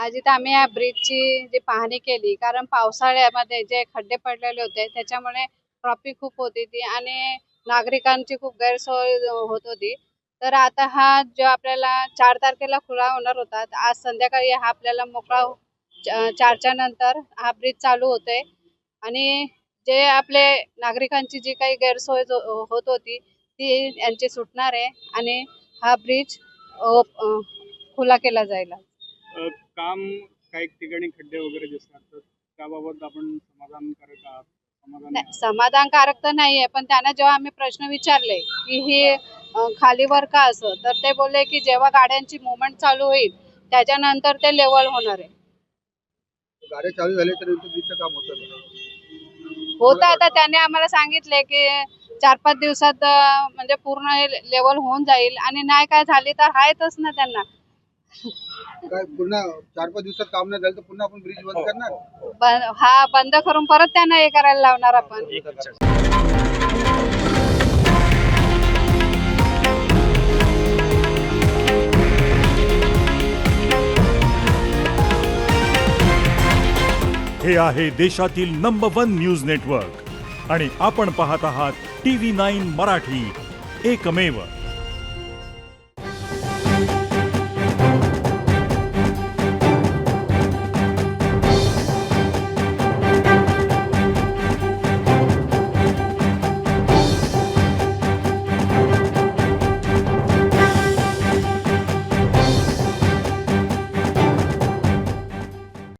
आज इथे आम्ही या ब्रिजची जी पाहणी केली, कारण पावसाळ्यामध्ये जे खड्डे पडलेले होते त्याच्यामुळे ट्रॉफिक खूप होती ती आणि नागरिकांची खूप गैरसोय होत होती. तर आता हा जो आपल्याला 4 तारखेला खुला होणार होता, तर आज संध्याकाळी हा आपल्याला मोकळा 4च्या नंतर हा ब्रिज चालू होतोय आणि जे आपले नागरिकांची जी काही गैरसोय होत होती ती यांची सुटणार आहे आणि हा ब्रिज खुला केला जाईल. काम काही ठिकाणी खड्डे वगैरे दिसतात, तर त्याबाबत आपण समाधानकारक आहात? समाधानी नाही, आहात? समाधानकारक तर नाहीये, पण त्यांना जेव्हा आम्ही प्रश्न विचारले की ही खालीवर का असं, तर ते बोलले की जेव्हा गाड्यांची मुवमेंट चालू होईल त्याच्यानंतर ते लेवल होणार आहे. गाड्या चालू झाल्या तर ब्रिजचं काम होतं का? होत आता त्याने आम्हाला सांगितले की 4-5 दिवसात म्हणजे पूर्ण लेवल होऊन जाईल आणि नाही काय झाली तर आहेतच ना त्यांना. काय पुन्हा 4-5 दिवसात काम नाही झालं तर पुन्हा आपण ब्रिज बंद करणार? हा बंद करून परत त्यांना हे करायला लावणार आपण. हे आहे देशातील नंबर 1 न्यूज नेटवर्क आणि आपण पाहत आहात TV9 मराठी, एकमेव.